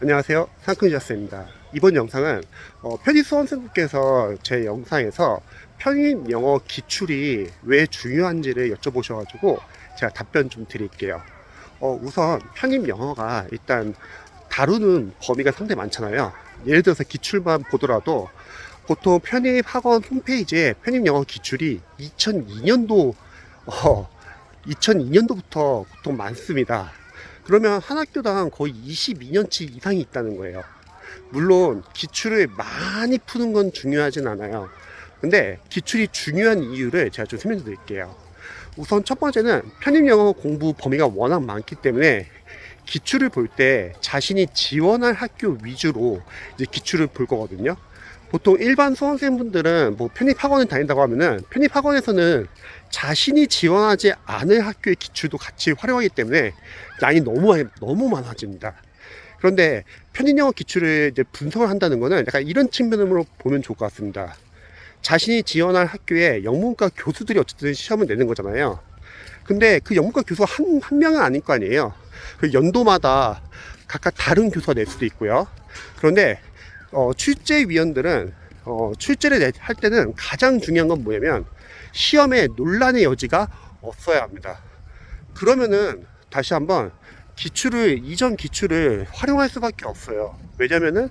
안녕하세요, 상큼이었습니다. 이번 영상은 편입 수험생분께서 제 영상에서 편입 영어 기출이 왜 중요한지를 여쭤보셔가지고 제가 답변 좀 드릴게요. 우선 편입 영어가 일단 다루는 범위가 상당히 많잖아요. 예를 들어서 기출만 보더라도 보통 편입 학원 홈페이지에 편입 영어 기출이 2002년도부터 보통 많습니다. 그러면 한 학교당 거의 22년치 이상이 있다는 거예요. 물론 기출을 많이 푸는 건 중요하진 않아요. 근데 기출이 중요한 이유를 제가 좀 설명해 드릴게요. 우선 첫 번째는 편입 영어 공부 범위가 워낙 많기 때문에 기출을 볼 때 자신이 지원할 학교 위주로 이제 기출을 볼 거거든요. 보통 일반 수험생분들은 뭐 편입학원을 다닌다고 하면은 편입학원에서는 자신이 지원하지 않을 학교의 기출도 같이 활용하기 때문에 양이 너무 많아집니다. 그런데 편입영어 기출을 이제 분석을 한다는 거는 약간 이런 측면으로 보면 좋을 것 같습니다. 자신이 지원할 학교에 영문과 교수들이 어쨌든 시험을 내는 거잖아요. 근데 그 영문과 교수가 한 명은 아닐 거 아니에요. 그 연도마다 각각 다른 교수가 낼 수도 있고요. 그런데 출제위원들은 출제를 할 때는 가장 중요한 건 뭐냐면 시험에 논란의 여지가 없어야 합니다. 그러면은 다시 한번 이전 기출을 활용할 수밖에 없어요. 왜냐면은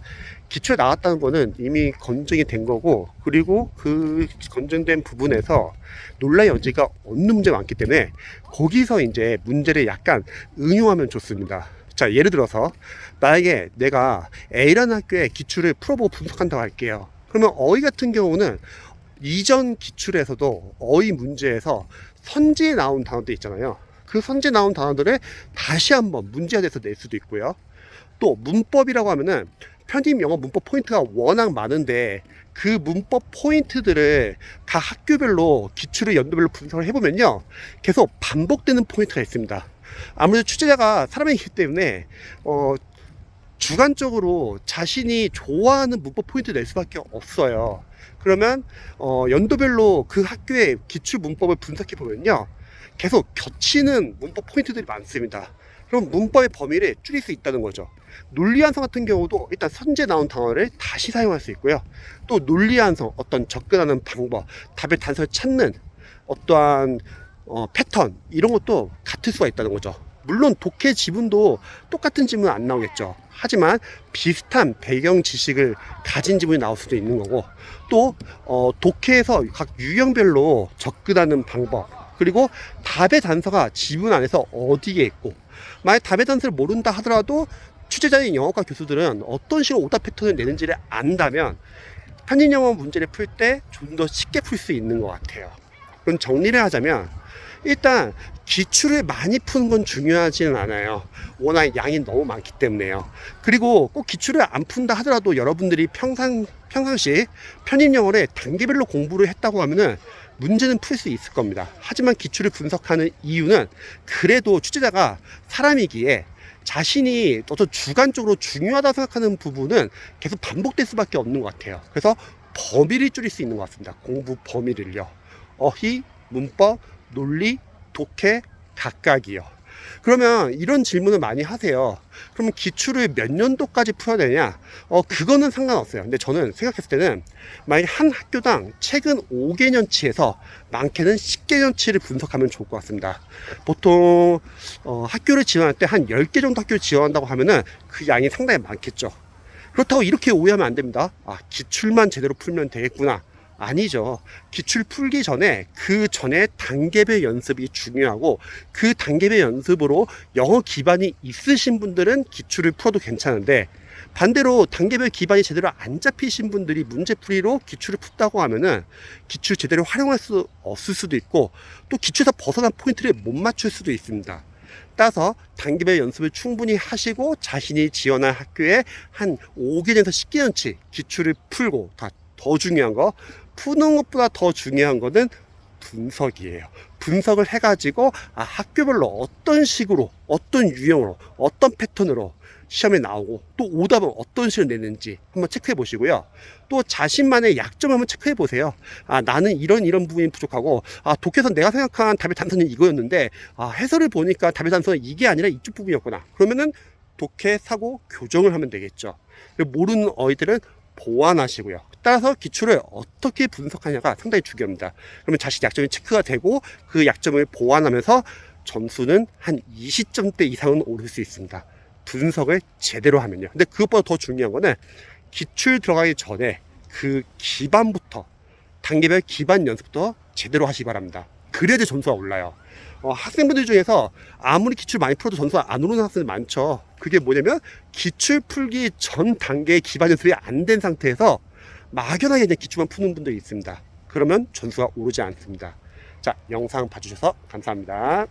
기출에 나왔다는 거는 이미 검증이 된 거고, 그리고 그 검증된 부분에서 논란의 여지가 없는 문제가 많기 때문에 거기서 이제 문제를 약간 응용하면 좋습니다. 자, 예를 들어서 만약에 내가 A라는 학교에 기출을 풀어보고 분석한다고 할게요. 그러면 어휘 같은 경우는 이전 기출에서도 어휘 문제에서 선지에 나온 단어들 있잖아요. 그 선지에 나온 단어들을 다시 한번 문제화돼서 낼 수도 있고요. 또 문법이라고 하면은 편입 영어 문법 포인트가 워낙 많은데 그 문법 포인트들을 각 학교별로 기출을 연도별로 분석을 해보면요, 계속 반복되는 포인트가 있습니다. 아무래도 취재자가 사람이기 때문에 주관적으로 자신이 좋아하는 문법 포인트 낼 수밖에 없어요. 그러면 연도별로 그 학교의 기출 문법을 분석해 보면요, 계속 겹치는 문법 포인트들이 많습니다. 그럼 문법의 범위를 줄일 수 있다는 거죠. 논리완성 같은 경우도 일단 선제 나온 단어를 다시 사용할 수 있고요. 또 논리완성, 어떤 접근하는 방법, 답의 단서를 찾는 어떠한 패턴, 이런 것도 같을 수가 있다는 거죠. 물론 독해 지문도 똑같은 지문은 안 나오겠죠. 하지만 비슷한 배경 지식을 가진 지문이 나올 수도 있는 거고, 또 독해에서 각 유형별로 접근하는 방법, 그리고 답의 단서가 지문 안에서 어디에 있고, 만약 답의 단서를 모른다 하더라도 취재자인 영어과 교수들은 어떤 식으로 오답 패턴을 내는지를 안다면 편입 영어 문제를 풀 때 좀 더 쉽게 풀 수 있는 것 같아요. 그럼 정리를 하자면, 일단 기출을 많이 푸는 건 중요하지는 않아요. 워낙 양이 너무 많기 때문에요. 그리고 꼭 기출을 안 푼다 하더라도 여러분들이 평상시 편입 영어를 단계별로 공부를 했다고 하면은 문제는 풀 수 있을 겁니다. 하지만 기출을 분석하는 이유는 그래도 취재자가 사람이기에 자신이 어떤 주관적으로 중요하다고 생각하는 부분은 계속 반복될 수밖에 없는 것 같아요. 그래서 범위를 줄일 수 있는 것 같습니다. 공부 범위를요. 어휘, 문법, 논리, 독해 각각이요. 그러면 이런 질문을 많이 하세요. 그러면 기출을 몇 년도까지 풀어야 되냐? 그거는 상관없어요. 근데 저는 생각했을 때는 만약 한 학교당 최근 5개년치에서 많게는 10개년치를 분석하면 좋을 것 같습니다. 보통 학교를 지원할 때 한 10개 정도 학교를 지원한다고 하면은 그 양이 상당히 많겠죠. 그렇다고 이렇게 오해하면 안 됩니다. 기출만 제대로 풀면 되겠구나. 아니죠. 기출 풀기 전에 그 전에 단계별 연습이 중요하고, 그 단계별 연습으로 영어 기반이 있으신 분들은 기출을 풀어도 괜찮은데, 반대로 단계별 기반이 제대로 안 잡히신 분들이 문제풀이로 기출을 푼다고 하면은 기출 제대로 활용할 수 없을 수도 있고, 또 기출에서 벗어난 포인트를 못 맞출 수도 있습니다. 따라서 단계별 연습을 충분히 하시고 자신이 지원할 학교에 한 5개년에서 10개년치 기출을 풀고, 더 중요한 거, 푸는 것보다 더 중요한 거는 분석이에요. 분석을 해가지고 학교별로 어떤 식으로, 어떤 유형으로, 어떤 패턴으로 시험에 나오고, 또 오답은 어떤 식으로 내는지 한번 체크해 보시고요. 또 자신만의 약점 한번 체크해 보세요. 나는 이런 부분이 부족하고, 독해서 내가 생각한 답의 단서는 이거였는데 해설을 보니까 답의 단서는 이게 아니라 이쪽 부분이었구나. 그러면은 독해, 사고, 교정을 하면 되겠죠. 모르는 어휘들은 보완하시고요. 따라서 기출을 어떻게 분석하냐가 상당히 중요합니다. 그러면 자신의 약점이 체크가 되고 그 약점을 보완하면서 점수는 한 20점대 이상은 오를 수 있습니다. 분석을 제대로 하면요. 근데 그것보다 더 중요한 거는 기출 들어가기 전에 그 기반부터, 단계별 기반 연습부터 제대로 하시기 바랍니다. 그래야지 점수가 올라요. 학생분들 중에서 아무리 기출 많이 풀어도 점수가 안 오르는 학생들 많죠. 그게 뭐냐면 기출 풀기 전 단계의 기반 연습이 안 된 상태에서 막연하게 그냥 기출만 푸는 분들이 있습니다. 그러면 점수가 오르지 않습니다. 자, 영상 봐주셔서 감사합니다.